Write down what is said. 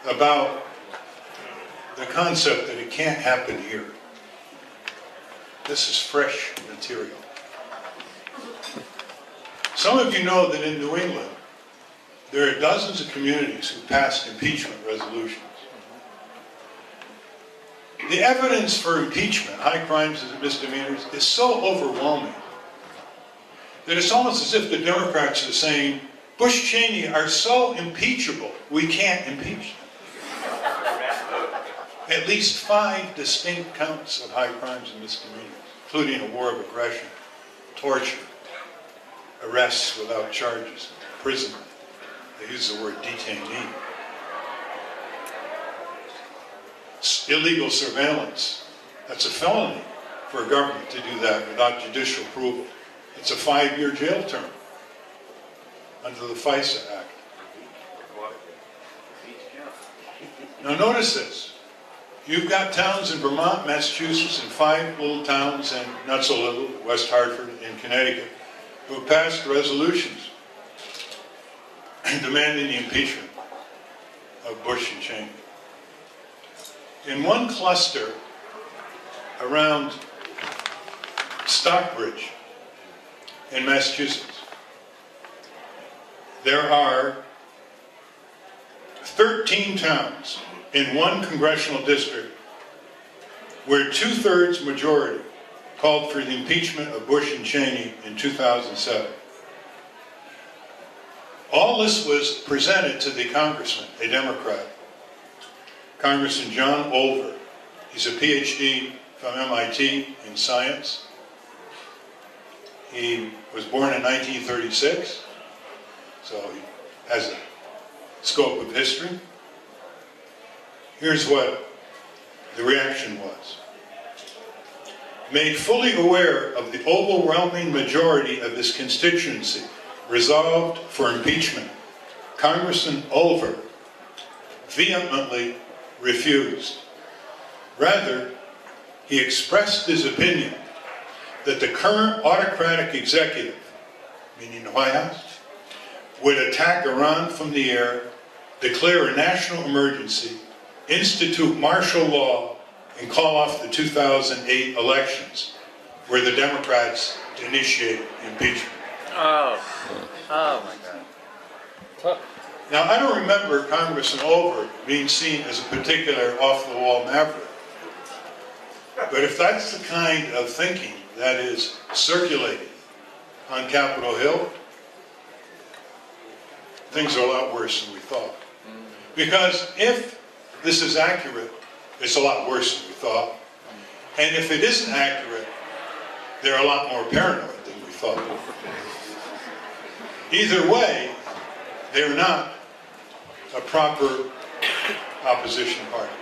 about the concept that it can't happen here. This is fresh material. Some of you know that in New England, there are dozens of communities who passed impeachment resolutions. The evidence for impeachment, high crimes and misdemeanors, is so overwhelming that it's almost as if the Democrats are saying, Bush Cheney are so impeachable, we can't impeach them. At least 5 distinct counts of high crimes and misdemeanors, including a war of aggression, torture, arrests without charges, imprisonment. They use the word detainee. Illegal surveillance. That's a felony for a government to do that without judicial approval. It's a 5-year jail term under the FISA Act. Now notice this. You've got towns in Vermont, Massachusetts, and 5 little towns, and not so little, West Hartford and Connecticut, who have passed resolutions demanding the impeachment of Bush and Cheney. In one cluster around Stockbridge in Massachusetts, there are 13 towns in one congressional district where 2/3 majority called for the impeachment of Bush and Cheney in 2007. All this was presented to the congressman, a Democrat, Congressman John Olver. He's a PhD from MIT in science. He was born in 1936, so he has a scope of history. Here's what the reaction was. Made fully aware of the overwhelming majority of his constituency resolved for impeachment, Congressman Olver vehemently refused. Rather, he expressed his opinion that the current autocratic executive, meaning the White House, would attack Iran from the air, declare a national emergency, institute martial law, and call off the 2008 elections, where the Democrats initiated impeachment. Oh my God. Now, I don't remember Congressman Olver being seen as a particular off-the-wall maverick. But if that's the kind of thinking that is circulating on Capitol Hill, things are a lot worse than we thought. Because if this is accurate, it's a lot worse than we thought. And if it isn't accurate, they're a lot more paranoid than we thought. Either way, they're not a proper opposition party.